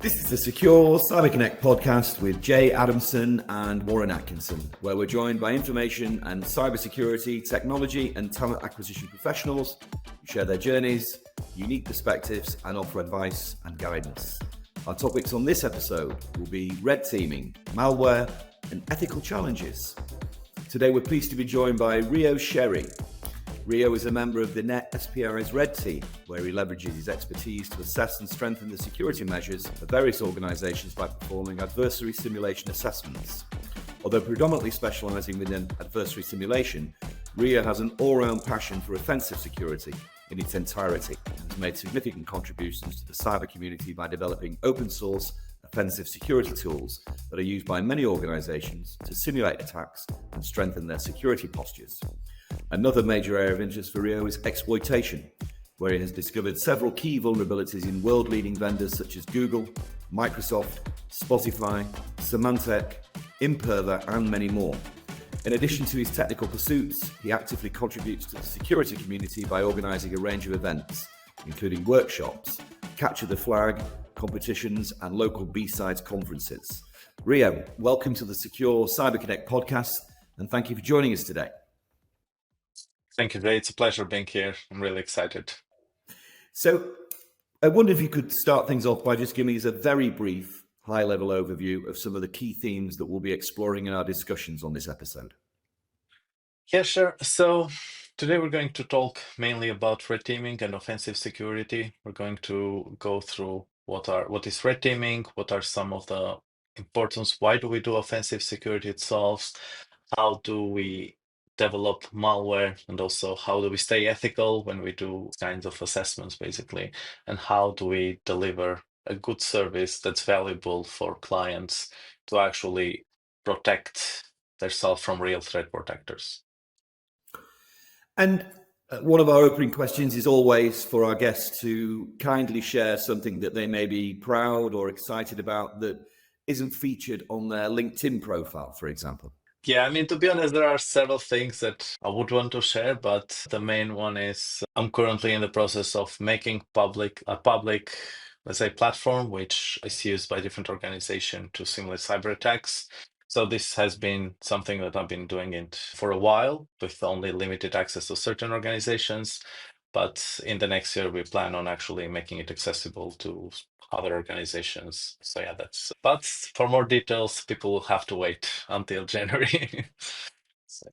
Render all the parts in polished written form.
This is the Secure CyberConnect podcast with Jay Adamson and Warren Atkinson, where we're joined by information and cybersecurity, technology and talent acquisition professionals who share their journeys, unique perspectives and offer advice and guidance. Our topics on this episode will be red teaming, malware and ethical challenges. Today we're pleased to be joined by Rio Sherri. Rio is a member of the NetSPI's Red Team, where he leverages his expertise to assess and strengthen the security measures of various organizations by performing adversary simulation assessments. Although predominantly specializing within adversary simulation, Rio has an all-round passion for offensive security in its entirety and has made significant contributions to the cyber community by developing open-source offensive security tools that are used by many organizations to simulate attacks and strengthen their security postures. Another major area of interest for Rio is exploitation, where he has discovered several key vulnerabilities in world-leading vendors such as Google, Microsoft, Spotify, Symantec, Imperva, and many more. In addition to his technical pursuits, he actively contributes to the security community by organizing a range of events, including workshops, capture the flag, competitions, and local B-sides conferences. Rio, welcome to the Secure CyberConnect podcast, and thank you for joining us today. Thank you, Jay. It's a pleasure being here. I'm really excited. So I wonder if you could start things off by just giving us a very brief, high-level overview of some of the key themes that we'll be exploring in our discussions on this episode. Yeah, sure. So today we're going to talk mainly about red teaming and offensive security. We're going to go through what is red teaming, what are some of the importance, why do we do offensive security itself, how do we develop malware, and also how do we stay ethical when we do kinds of assessments, basically, and how do we deliver a good service that's valuable for clients to actually protect themselves from real threat protectors. And one of our opening questions is always for our guests to kindly share something that they may be proud or excited about that isn't featured on their LinkedIn profile, for example. Yeah, I mean, to be honest, there are several things that I would want to share, but the main one is I'm currently in the process of making a public, let's say, platform, which is used by different organizations to simulate cyber attacks. So this has been something that I've been doing it for a while with only limited access to certain organizations. But in the next year, we plan on actually making it accessible to other organizations. So yeah, but for more details, people will have to wait until January. So.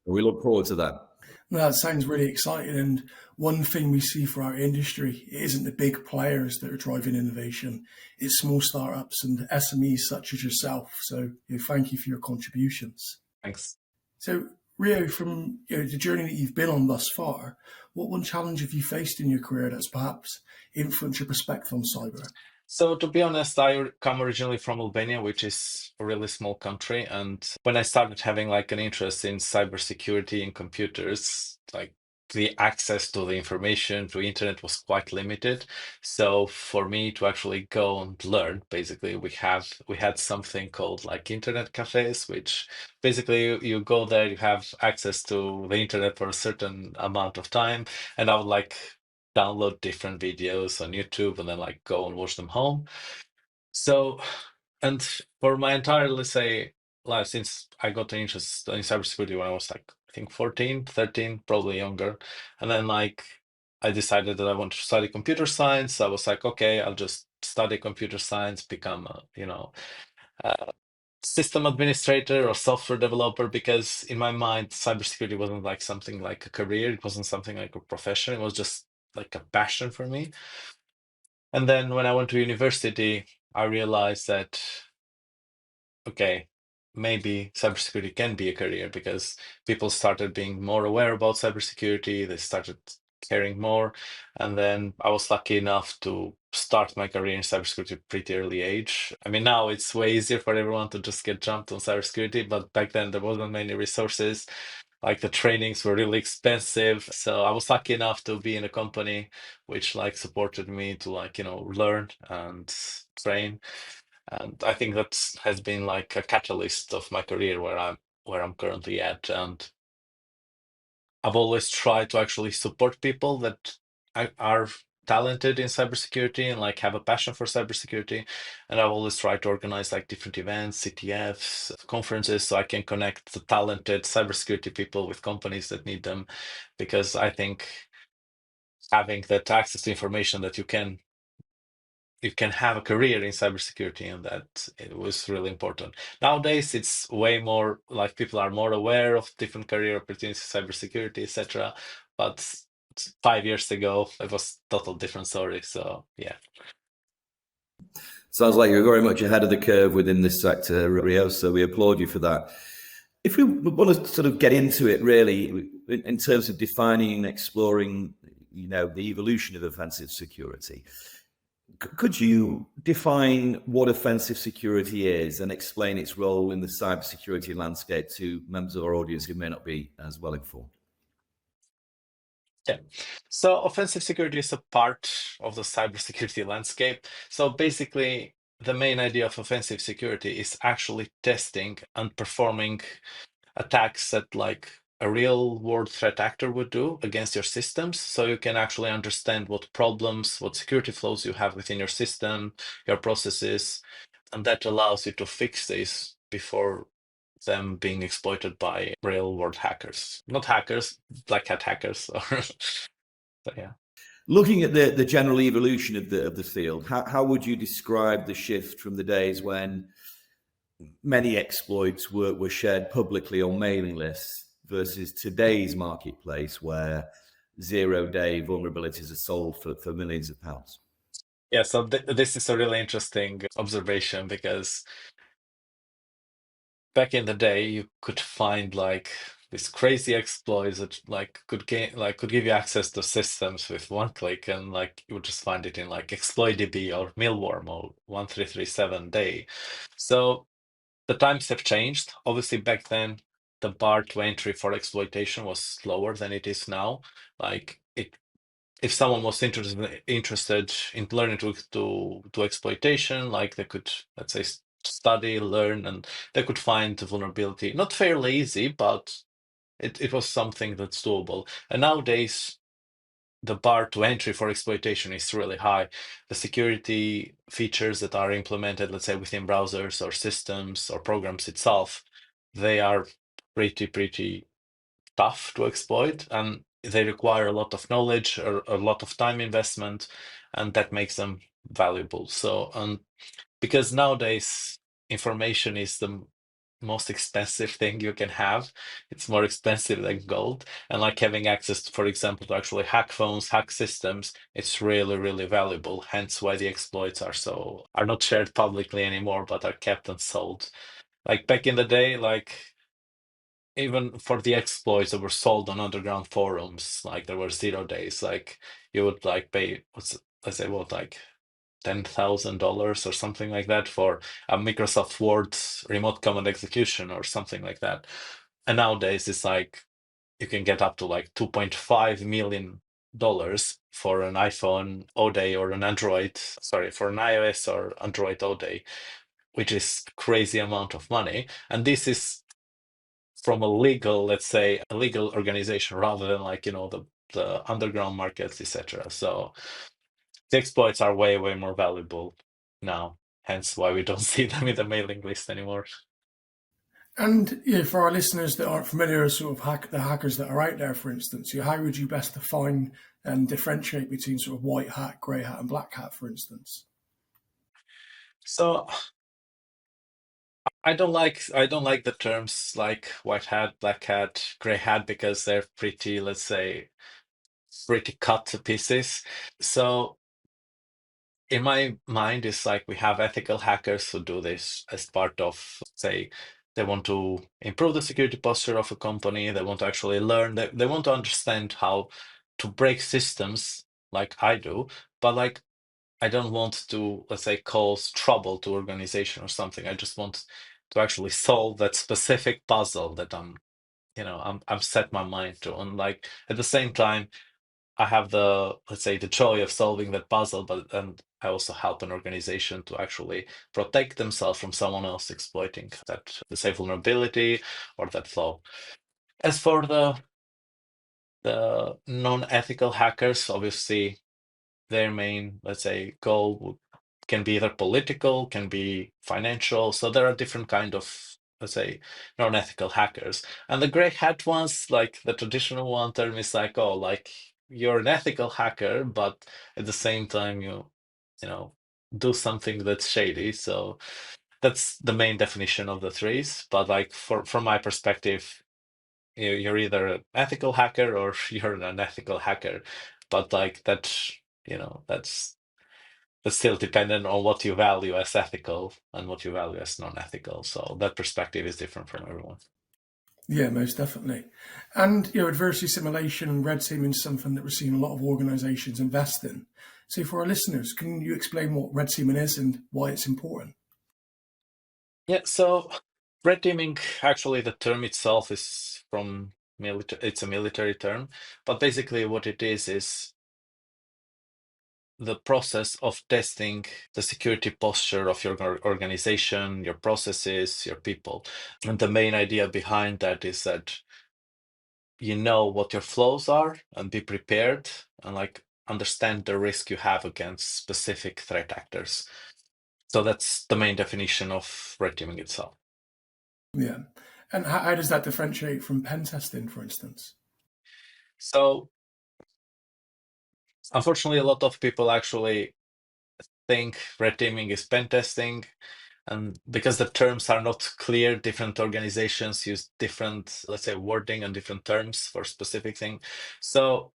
We look forward to that. No, that sounds really exciting. And one thing we see for our industry, it isn't the big players that are driving innovation. It's small startups and SMEs such as yourself. So thank you for your contributions. Thanks. So Rio, from the journey that you've been on thus far, what one challenge have you faced in your career that's perhaps influenced your perspective on cyber? So to be honest, I come originally from Albania, which is a really small country. And when I started having like an interest in cybersecurity and computers, like the access to the information to internet was quite limited. So for me to actually go and learn, basically we had something called like internet cafes, which basically you go there, you have access to the internet for a certain amount of time, and I would like download different videos on YouTube and then like go and watch them home. So, and for my entire, let's say, life, since I got an interest in cybersecurity when I was like, I think 14, 13, probably younger. And then like, I decided that I wanted to study computer science. I was like, okay, I'll just study computer science, become a system administrator or software developer, because in my mind, cybersecurity wasn't like something like a career. It wasn't something like a profession. It was just like a passion for me. And then when I went to university, I realized that, okay, maybe cybersecurity can be a career, because people started being more aware about cybersecurity. They started caring more. And then I was lucky enough to start my career in cybersecurity at a pretty early age. I mean, now it's way easier for everyone to just get jumped on cybersecurity, but back then there wasn't many resources. Like the trainings were really expensive. So I was lucky enough to be in a company which like supported me to like, learn and train. And I think that has been like a catalyst of my career where I'm currently at. And I've always tried to actually support people that are talented in cybersecurity and like have a passion for cybersecurity. And I've always tried to organize like different events, CTFs, conferences, so I can connect the talented cybersecurity people with companies that need them, because I think having that access to information that you can have a career in cybersecurity, and that it was really important. Nowadays, it's way more like people are more aware of different career opportunities, cybersecurity, etc. But 5 years ago, it was total different story. So yeah. Sounds like you're very much ahead of the curve within this sector, Rios, so we applaud you for that. If we want to sort of get into it really, in terms of defining and exploring, the evolution of offensive security, could you define what offensive security is and explain its role in the cybersecurity landscape to members of our audience who may not be as well informed? Yeah. So offensive security is a part of the cybersecurity landscape. So basically, the main idea of offensive security is actually testing and performing attacks that like a real world threat actor would do against your systems. So you can actually understand what problems, what security flaws you have within your system, your processes, and that allows you to fix this before them being exploited by real world hackers. Not hackers, black hat hackers. So yeah. Looking at the general evolution of the field, how would you describe the shift from the days when many exploits were shared publicly on mailing lists versus today's marketplace where zero-day vulnerabilities are sold for millions of pounds? Yeah, so this is a really interesting observation, because back in the day you could find like these crazy exploits that like could give you access to systems with one click, and like you would just find it in like exploitdb or Mealworm or 1337 day. So the times have changed. Obviously, back then, the bar to entry for exploitation was lower than it is now. Like if someone was interested in learning to do exploitation, like they could, let's say, study, learn, and they could find the vulnerability. Not fairly easy, but it was something that's doable. And nowadays, the bar to entry for exploitation is really high. The security features that are implemented, let's say within browsers or systems or programs itself, they are pretty tough to exploit, and they require a lot of knowledge or a lot of time investment, and that makes them valuable. So, because nowadays information is the most expensive thing you can have. It's more expensive than gold. And like having access, for example, to actually hack phones, hack systems, it's really valuable. Hence why the exploits are not shared publicly anymore, but are kept and sold. Like back in the day, like even for the exploits that were sold on underground forums, like there were 0 days, like you would like pay, let's say what, like $10,000 or something like that for a Microsoft Word remote command execution or something like that. And nowadays it's like you can get up to like $2.5 million for an iPhone O-Day or an for an iOS or Android O-Day, which is crazy amount of money. And this is from a legal, let's say, a legal organization rather than like, the underground markets, etc. So the exploits are way more valuable now, hence why we don't see them in the mailing list anymore. And for our listeners that aren't familiar with sort of the hackers that are out there, for instance, how would you best define and differentiate between sort of white hat, grey hat, and black hat, for instance? So I don't like the terms like white hat, black hat, grey hat, because they're pretty, let's say, pretty cut to pieces. So in my mind, it's like we have ethical hackers who do this as part of, say, they want to improve the security posture of a company. They want to actually learn. They want to understand how to break systems like I do. But like, I don't want to, let's say, cause trouble to organization or something. I just want to actually solve that specific puzzle that I'm set my mind to. And like at the same time, I have the, let's say, the joy of solving that puzzle, and I also help an organization to actually protect themselves from someone else exploiting that, let's say, vulnerability or that flaw. As for the non-ethical hackers, obviously, their main, let's say, goal can be either political, can be financial. So there are different kind of, let's say, non-ethical hackers. And the gray hat ones, like the traditional one term is like, oh, like you're an ethical hacker, but at the same time you know, do something that's shady. So that's the main definition of the threes. But like from my perspective, you're either an ethical hacker or you're an unethical hacker. But like that, that's still dependent on what you value as ethical and what you value as non-ethical. So that perspective is different from everyone. Yeah, most definitely. And adversary simulation and red teaming is something that we're seeing a lot of organizations invest in. So for our listeners, can you explain what red teaming is and why it's important? Yeah, so red teaming, actually the term itself is from it's a military term, but basically what it is the process of testing the security posture of your organization, your processes, your people. And the main idea behind that is that you know what your flows are and be prepared and like understand the risk you have against specific threat actors. So that's the main definition of red teaming itself. Yeah. And how does that differentiate from pen testing, for instance? So unfortunately, a lot of people actually think red teaming is pen testing. And because the terms are not clear, different organizations use different, let's say, wording and different terms for specific thing. So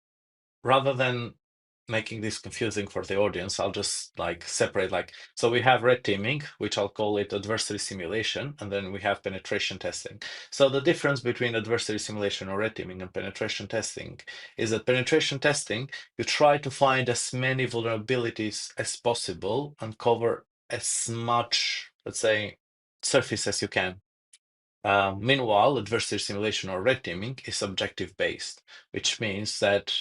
rather than making this confusing for the audience, I'll just like separate so we have red teaming, which I'll call it adversary simulation, and then we have penetration testing. So the difference between adversary simulation or red teaming and penetration testing is that penetration testing, you try to find as many vulnerabilities as possible and cover as much, let's say, surface as you can. Meanwhile, adversary simulation or red teaming is objective based, which means that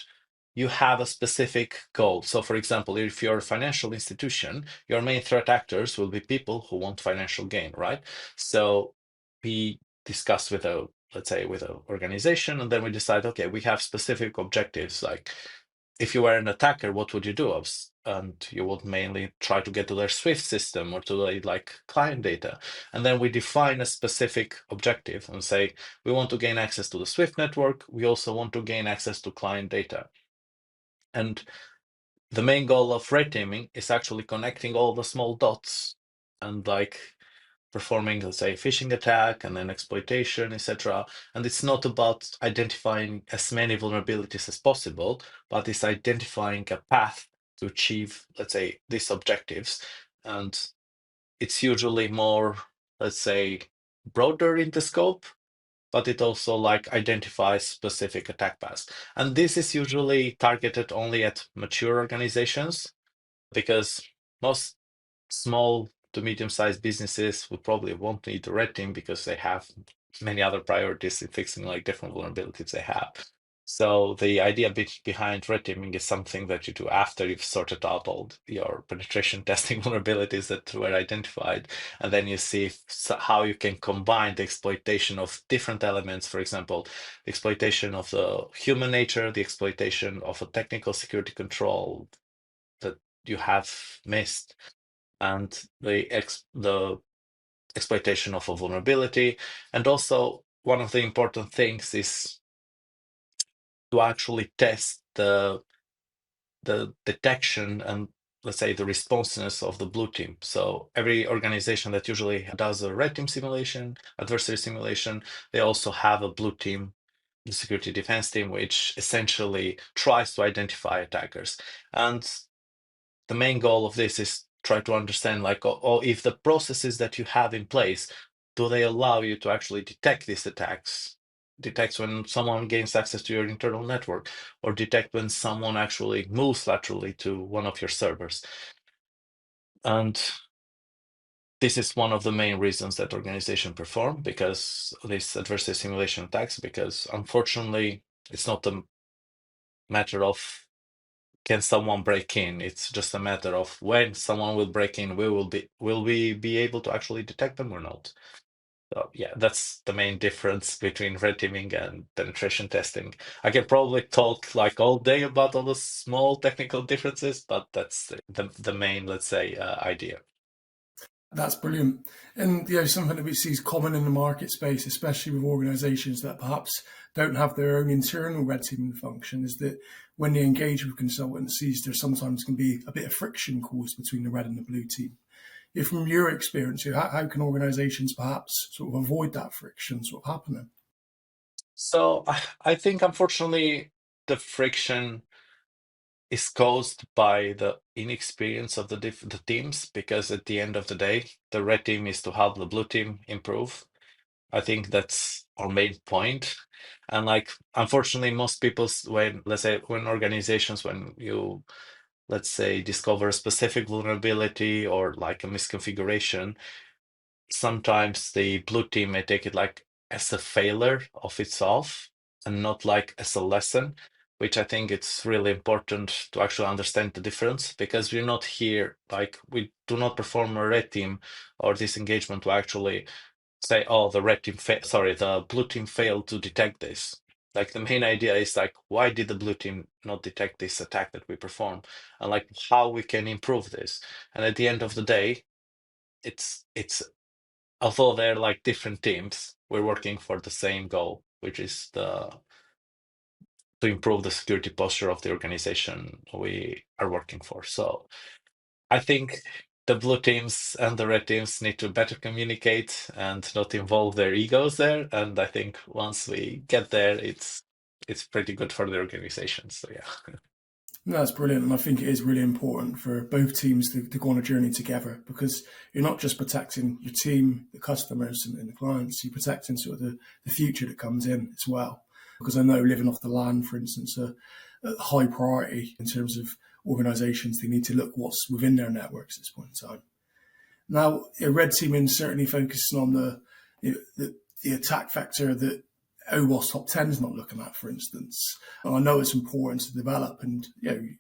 you have a specific goal. So, for example, if you're a financial institution, your main threat actors will be people who want financial gain, right? So we discuss with let's say, with an organization, and then we decide, okay, we have specific objectives. Like, if you were an attacker, what would you do? And you would mainly try to get to their Swift system or to their client data. And then we define a specific objective and say, we want to gain access to the Swift network. We also want to gain access to client data. And the main goal of red teaming is actually connecting all the small dots and performing, let's say, phishing attack and then exploitation, etc. And it's not about identifying as many vulnerabilities as possible, but it's identifying a path to achieve, let's say, these objectives. And it's usually more, let's say, broader in the scope, but it also identifies specific attack paths. And this is usually targeted only at mature organizations, because most small to medium-sized businesses would probably won't need the red team because they have many other priorities in fixing different vulnerabilities they have. So the idea behind red teaming is something that you do after you've sorted out all your penetration testing vulnerabilities that were identified, and then you see how you can combine the exploitation of different elements. For example, the exploitation of the human nature, the exploitation of a technical security control that you have missed, and the exploitation of a vulnerability. And also, one of the important things is to actually test the detection and, let's say, the responsiveness of the blue team. So every organization that usually does a red team simulation, adversary simulation, they also have a blue team, the security defense team, which essentially tries to identify attackers. And the main goal of this is try to understand if the processes that you have in place, do they allow you to actually detect these attacks, detect when someone gains access to your internal network, or detect when someone actually moves laterally to one of your servers. And this is one of the main reasons that organizations perform, because these adversary simulation attacks, because unfortunately it's not a matter of can someone break in. It's just a matter of when someone will break in, will we be able to actually detect them or not? So yeah, that's the main difference between red teaming and penetration testing. I can probably talk like all day about all the small technical differences, but that's the main, let's say, idea. That's brilliant. And something that we see is common in the market space, especially with organizations that perhaps don't have their own internal red teaming function, is that when they engage with consultancies, there sometimes can be a bit of friction caused between the red and the blue team. From your experience, how can organizations perhaps sort of avoid that friction sort of happening? So I think, unfortunately, the friction is caused by the inexperience of the teams, because at the end of the day, the red team is to help the blue team improve. I think that's our main point. And like, unfortunately, most people, when, let's say, when organizations, when you, let's say, discover a specific vulnerability or like a misconfiguration, sometimes the blue team may take it like as a failure of itself and not like as a lesson, which I think it's really important to actually understand the difference, because we're not here, like we do not perform a red team or this engagement to actually say, oh, the the blue team failed to detect this. Like the main idea is like, why did the blue team not detect this attack that we perform, and like how we can improve this. And at the end of the day, it's although they're like different teams, we're working for the same goal, which is to improve the security posture of the organization we are working for. So I think the blue teams and the red teams need to better communicate and not involve their egos there. And I think once we get there, it's pretty good for the organization. So yeah. No, that's brilliant. And I think it is really important for both teams to go on a journey together, because you're not just protecting your team, the customers and the clients, you're protecting sort of the future that comes in as well. Because I know living off the land, for instance, a high priority in terms of organizations. They need to look what's within their networks at this point in time. Now, red teaming certainly focusing on the attack vector that OWASP top 10 is not looking at, for instance. And I know it's important to develop and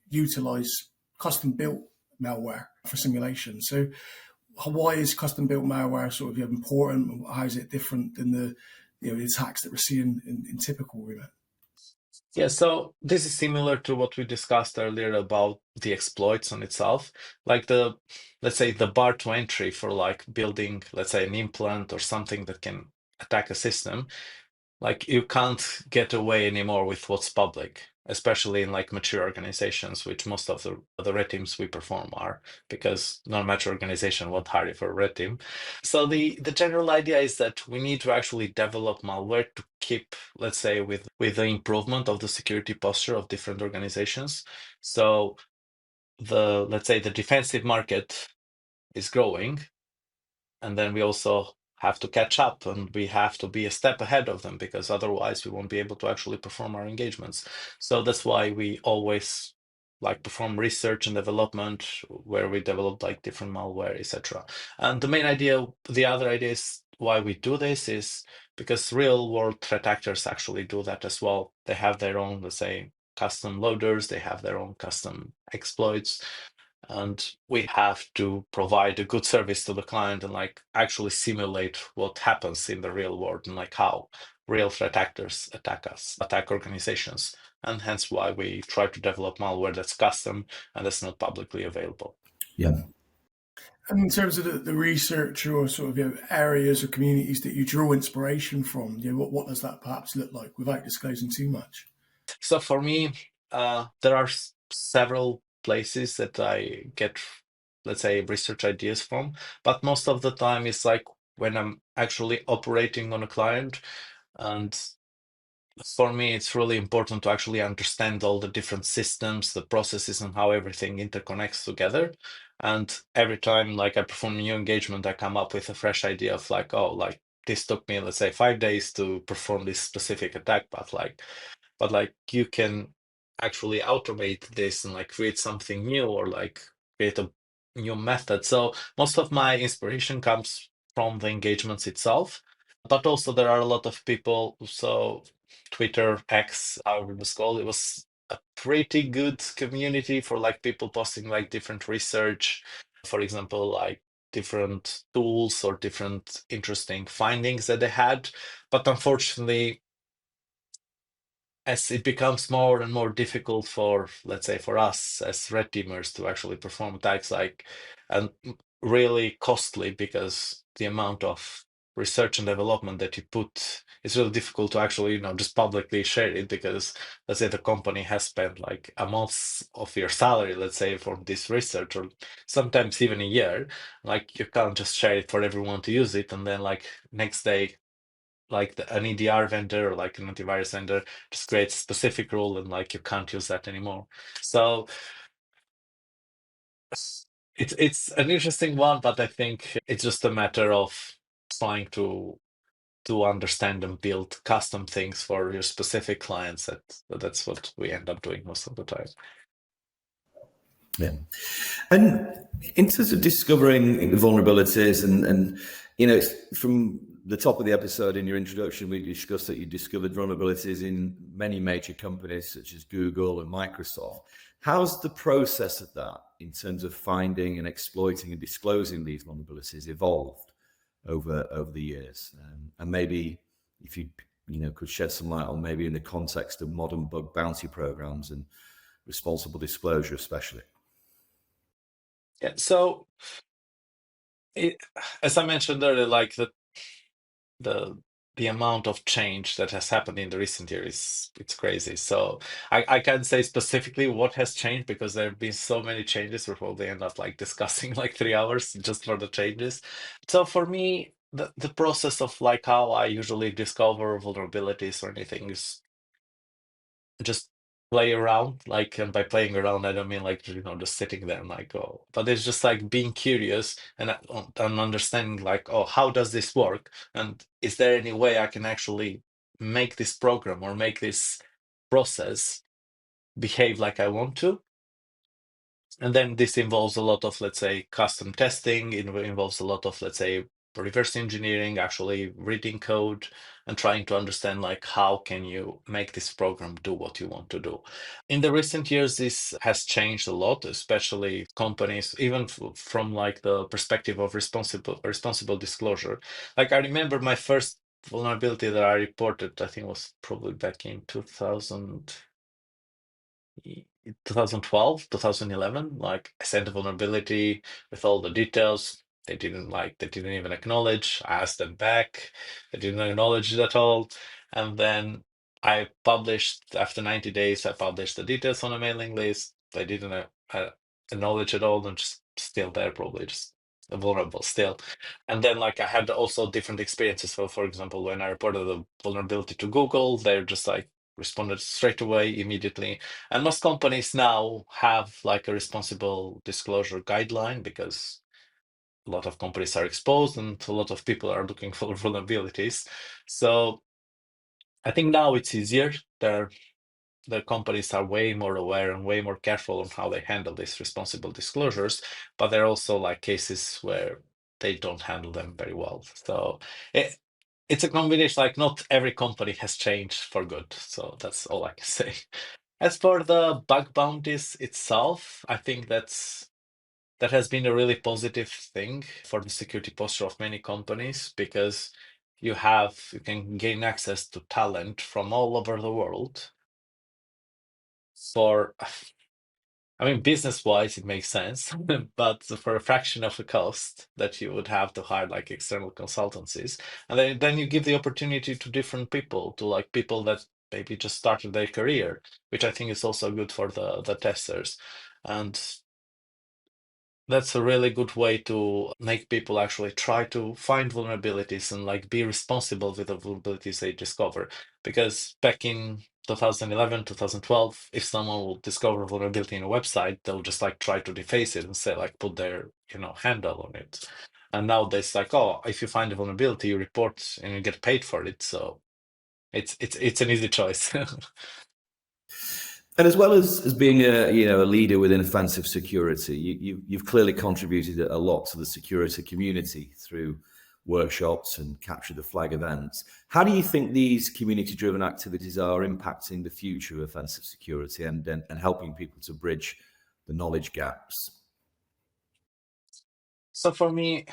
utilize custom built malware for simulation. So why is custom built malware sort of important? How is it different than the attacks that we're seeing in typical remit? Yeah, so this is similar to what we discussed earlier about the exploits on itself. Like let's say the bar to entry for like building, let's say, an implant or something that can attack a system. Like you can't get away anymore with what's public, especially in like mature organizations, which most of the red teams we perform are, because non-mature organization won't hire you for a red team. So the general idea is that we need to actually develop malware to keep, let's say, with the improvement of the security posture of different organizations. So let's say the defensive market is growing, and then we also have to catch up, and we have to be a step ahead of them, because otherwise we won't be able to actually perform our engagements. So that's why we always like perform research and development, where we develop like different malware, etc. And the other idea is why we do this is because real world threat actors actually do that as well. They have their own, let's say, custom loaders, they have their own custom exploits, and we have to provide a good service to the client and like actually simulate what happens in the real world, and like how real threat actors attack organizations, and hence why we try to develop malware that's custom and that's not publicly available. Yeah. And in terms of the research or sort of areas or communities that you draw inspiration from, what does that perhaps look like without disclosing too much? So for me, there are several places that I get, let's say, research ideas from, but most of the time it's like when I'm actually operating on a client. And for me, it's really important to actually understand all the different systems, the processes, and how everything interconnects together. And every time like I perform a new engagement, I come up with a fresh idea of like, oh, like this took me, let's say, 5 days to perform this specific attack, but like you can actually automate this and like create something new, or like create a new method. So most of my inspiration comes from the engagements itself, but also there are a lot of people. So Twitter, X, however it was called, it was a pretty good community for like people posting like different research. For example, like different tools or different interesting findings that they had. But unfortunately, as it becomes more and more difficult for, let's say, for us as red teamers to actually perform attacks, and really costly, because the amount of research and development that you put, it's really difficult to actually, just publicly share it, because let's say the company has spent like a month of your salary, let's say, for this research, or sometimes even a year. Like, you can't just share it for everyone to use it, and then like next day, like an EDR vendor or like an antivirus vendor just creates a specific rule, and like you can't use that anymore. So it's an interesting one, but I think it's just a matter of trying to understand and build custom things for your specific clients. That's what we end up doing most of the time. Yeah. And in terms of discovering vulnerabilities, and from the top of the episode in your introduction, we discussed that you discovered vulnerabilities in many major companies such as Google and Microsoft. How's the process of that in terms of finding and exploiting and disclosing these vulnerabilities evolved over the years? And maybe if you could shed some light on, maybe in the context of modern bug bounty programs and responsible disclosure especially. Yeah, so as I mentioned earlier, like the amount of change that has happened in the recent years, it's crazy. So I can't say specifically what has changed, because there have been so many changes. We'll probably end up like discussing like 3 hours just for the changes. So for me, the process of like how I usually discover vulnerabilities or anything is just play around. Like, and by playing around, I don't mean like just sitting there and like, oh, but it's just like being curious and understanding like, oh, how does this work, and is there any way I can actually make this program or make this process behave like I want to. And then this involves a lot of, let's say, custom testing. It involves a lot of, let's say, reverse engineering, actually reading code and trying to understand like how can you make this program do what you want to do. In the recent years, this has changed a lot, especially companies, even from like the perspective of responsible disclosure. Like, I remember my first vulnerability that I reported, I think was probably back in 2012, 2011. Like, I sent a vulnerability with all the details. They didn't even acknowledge. I asked them back. They didn't acknowledge it at all. And then I published, after 90 days, I published the details on a mailing list. They didn't acknowledge it all, and just still there, probably just vulnerable still. And then like I had also different experiences. So for example, when I reported the vulnerability to Google, they're just like responded straight away, immediately. And most companies now have like a responsible disclosure guideline, because a lot of companies are exposed and a lot of people are looking for vulnerabilities. So I think now it's easier. The companies are way more aware and way more careful on how they handle these responsible disclosures, but there are also like cases where they don't handle them very well. So it's a combination. Like, not every company has changed for good. So that's all I can say. As for the bug bounties itself, I think that has been a really positive thing for the security posture of many companies, because you can gain access to talent from all over the world. Business-wise, it makes sense, but for a fraction of the cost that you would have to hire like external consultancies, and then you give the opportunity to different people, to like people that maybe just started their career, which I think is also good for the testers. And that's a really good way to make people actually try to find vulnerabilities and like be responsible with the vulnerabilities they discover. Because back in 2011, 2012, if someone will discover a vulnerability in a website, they'll just like try to deface it and say like put their handle on it. And nowadays, like, oh, if you find a vulnerability, you report and you get paid for it. So it's an easy choice. And as well as being a leader within offensive security, you've clearly contributed a lot to the security community through workshops and capture the flag events. How do you think these community-driven activities are impacting the future of offensive security and helping people to bridge the knowledge gaps? So for me,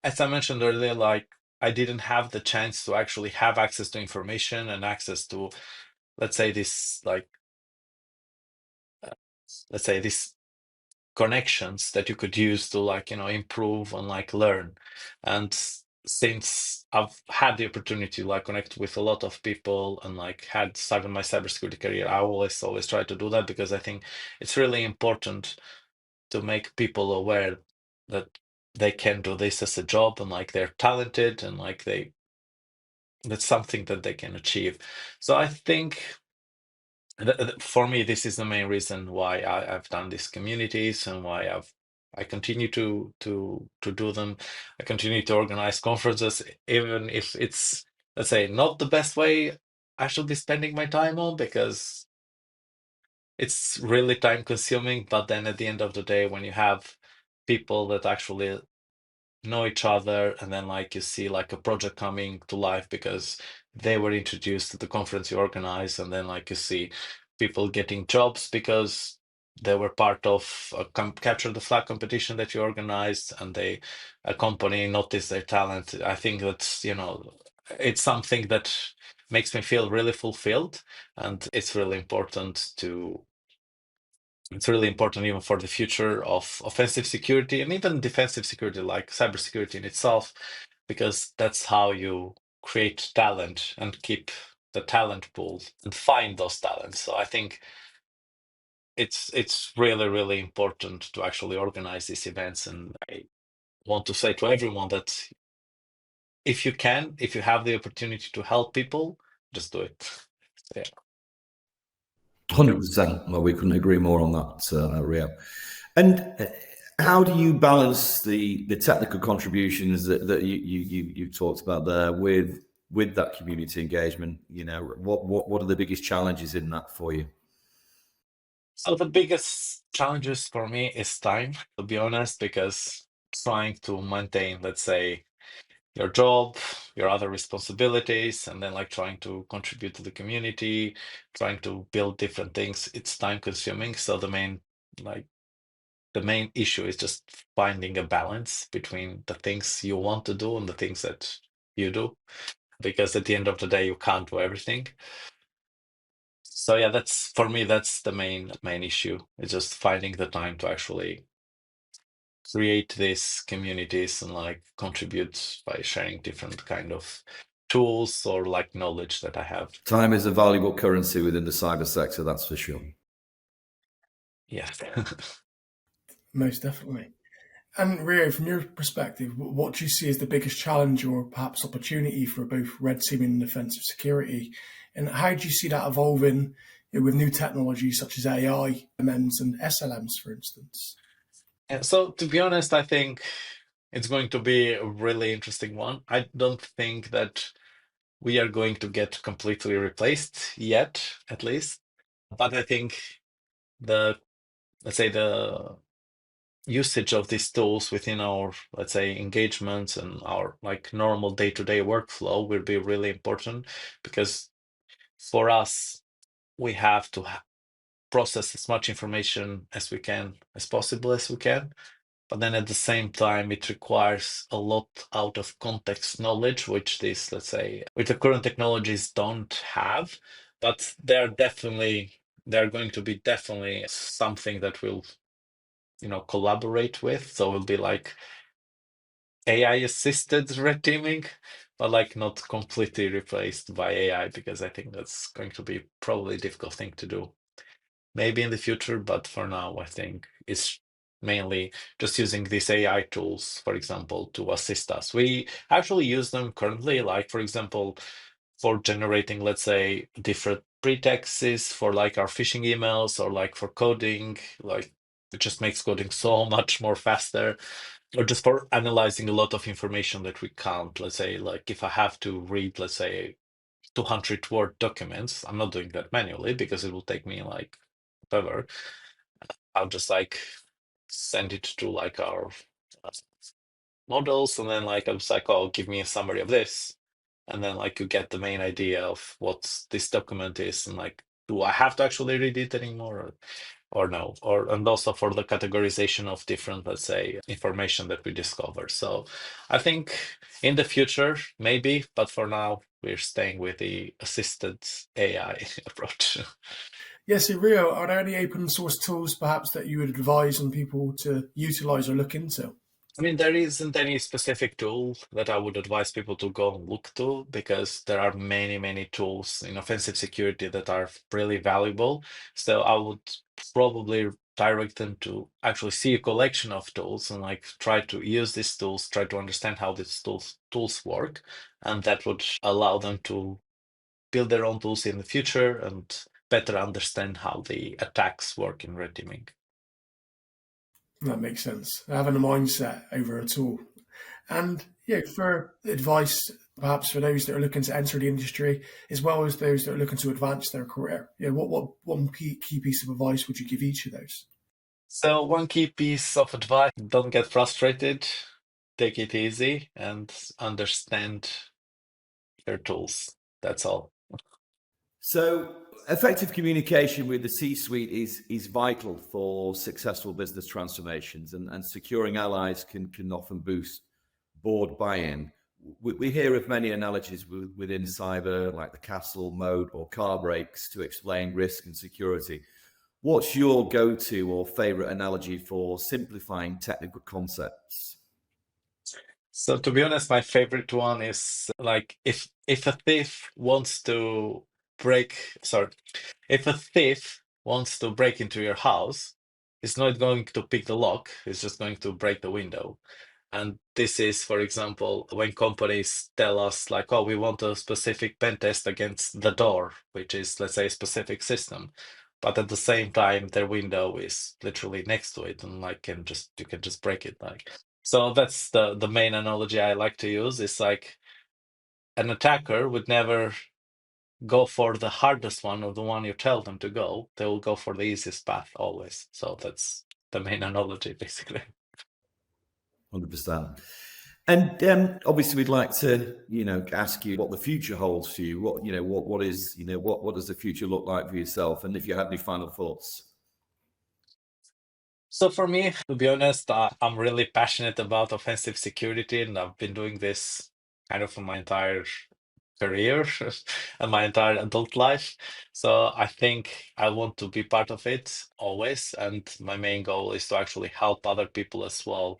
as I mentioned earlier, like I didn't have the chance to actually have access to information and access to, let's say, this like let's say these connections that you could use to like improve and like learn. And since I've had the opportunity to like connect with a lot of people and like had started my cybersecurity career, I always try to do that because I think it's really important to make people aware that they can do this as a job and like they're talented and like that's something that they can achieve. So I think for me, this is the main reason why I've done these communities and why I continue to do them. I continue to organize conferences, even if it's, let's say, not the best way I should be spending my time on, because it's really time consuming. But then at the end of the day, when you have people that actually know each other, and then like you see like a project coming to life because they were introduced to the conference you organize, and then like you see people getting jobs because they were part of a capture the flag competition that you organized, and a company noticed their talent. I think that's it's something that makes me feel really fulfilled, and it's really important even for the future of offensive security and even defensive security, like cybersecurity in itself, because that's how you create talent and keep the talent pool and find those talents. So I think it's really, really important to actually organize these events. And I want to say to everyone that if you have the opportunity to help people, just do it. So, yeah. 100%. Well, we couldn't agree more on that, Rio. And how do you balance the technical contributions that you talked about there with that community engagement? What are the biggest challenges in that for you? So the biggest challenges for me is time, to be honest, because trying to maintain, let's say, your job, your other responsibilities, and then like trying to contribute to the community, trying to build different things, it's time consuming. So the main issue is just finding a balance between the things you want to do and the things that you do, because at the end of the day, you can't do everything. So yeah, that's for me, that's the main issue. It's just finding the time to actually create these communities and like contribute by sharing different kind of tools or like knowledge that I have. Time is a valuable currency within the cyber sector, that's for sure. Yeah. Most definitely. And Rio, from your perspective, what do you see as the biggest challenge or perhaps opportunity for both red teaming and offensive security? And how do you see that evolving with new technologies such as AI, MMs, and SLMs, for instance? Yeah, so to be honest, I think it's going to be a really interesting one. I don't think that we are going to get completely replaced yet, at least. But I think let's say the usage of these tools within our, let's say, engagements and our like normal day-to-day workflow will be really important, because for us, we have to process as much information as we can, as possible as we can. But then at the same time, it requires a lot out of context knowledge, which let's say, with the current technologies don't have. But they're going to be definitely something that will, collaborate with. So it'll be like AI assisted red teaming, but like not completely replaced by AI, because I think that's going to be probably a difficult thing to do. Maybe in the future, but for now, I think it's mainly just using these AI tools, for example, to assist us. We actually use them currently, like, for example, for generating, let's say, different pretexts for like our phishing emails, or like for coding, like it just makes coding so much more faster, or just for analyzing a lot of information that we can't. Let's say, like if I have to read, let's say, 200 word documents, I'm not doing that manually because it will take me like whatever. I'll just like send it to like our uh, models, and then like I'm just like, oh, give me a summary of this, and then like you get the main idea of what this document is, and like, do I have to actually read it anymore? or no, and also for the categorization of different, let's say, information that we discover. So I think in the future, maybe, but for now, we're staying with the assisted AI approach. Yes, so Rio, are there any open source tools perhaps that you would advise on people to utilize or look into? I mean, there isn't any specific tool that I would advise people to go and look to because there are many, many tools in offensive security that are really valuable. So I would probably direct them to actually see a collection of tools and like try to use these tools, try to understand how these tools work, and that would allow them to build their own tools in the future and better understand how the attacks work in red teaming. That makes sense. Having a mindset over a tool. And yeah, for advice, perhaps for those that are looking to enter the industry, as well as those that are looking to advance their career, what one key piece of advice would you give each of those? So one key piece of advice, don't get frustrated, take it easy and understand your tools. That's all. So, effective communication with the C-suite is vital for successful business transformations, and securing allies can often boost board buy-in. We hear of many analogies within cyber, like the castle mode or car brakes, to explain risk and security. What's your go-to or favorite analogy for simplifying technical concepts? So to be honest, my favorite one is like if a thief wants to if a thief wants to break into your house, he's not going to pick the lock, he's just going to break the window. And this is, for example, when companies tell us like, oh, we want a specific pen test against the door, which is, let's say, a specific system. But at the same time, their window is literally next to it, and like you can just break it. Like, so that's the main analogy I like to use. Is like an attacker would never go for the hardest one or the one you tell them to go. They will go for the easiest path always. So that's the main analogy, basically. 100%. And obviously, we'd like to, ask you what the future holds for you. What does the future look like for yourself? And if you have any final thoughts. So for me, to be honest, I'm really passionate about offensive security, and I've been doing this kind of for my entire career and my entire adult life. So I think I want to be part of it always. And my main goal is to actually help other people as well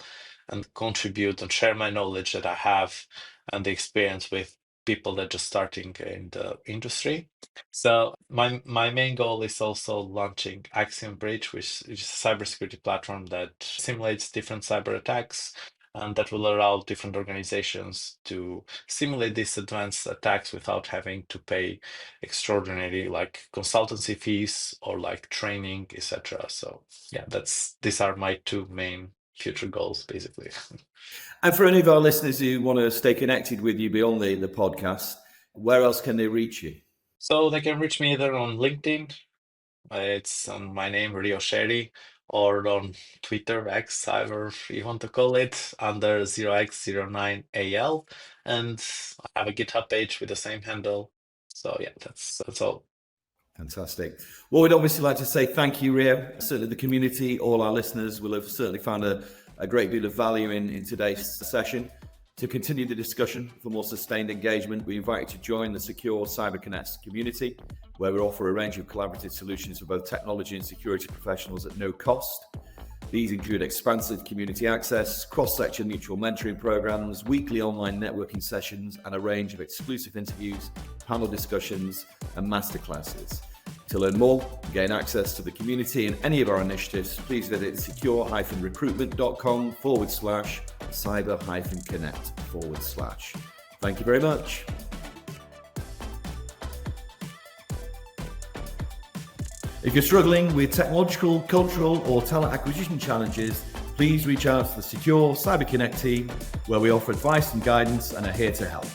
and contribute and share my knowledge that I have and the experience with people that are just starting in the industry. So my main goal is also launching Axiom Bridge, which is a cybersecurity platform that simulates different cyber attacks, and that will allow different organizations to simulate these advanced attacks without having to pay extraordinary like consultancy fees or like training, etc. So yeah, these are my two main future goals, basically. And for any of our listeners who want to stay connected with you beyond the podcast, where else can they reach you? So they can reach me either on LinkedIn, it's on my name, Rio Sherri, or on Twitter, X, however you want to call it, under 0x09AL. And I have a GitHub page with the same handle. So yeah, that's all. Fantastic. Well, we'd obviously like to say thank you, Rio. Certainly the community, all our listeners will have certainly found a great deal of value in today's session. To continue the discussion for more sustained engagement, we invite you to join the Secure CyberConnect community, where we offer a range of collaborative solutions for both technology and security professionals at no cost. These include expansive community access, cross-section mutual mentoring programs, weekly online networking sessions, and a range of exclusive interviews, panel discussions, and masterclasses. To learn more and gain access to the community and any of our initiatives, please visit secure-recruitment.com/cyber-connect/. Thank you very much. If you're struggling with technological, cultural, or talent acquisition challenges, please reach out to the Secure CyberConnect team, where we offer advice and guidance and are here to help.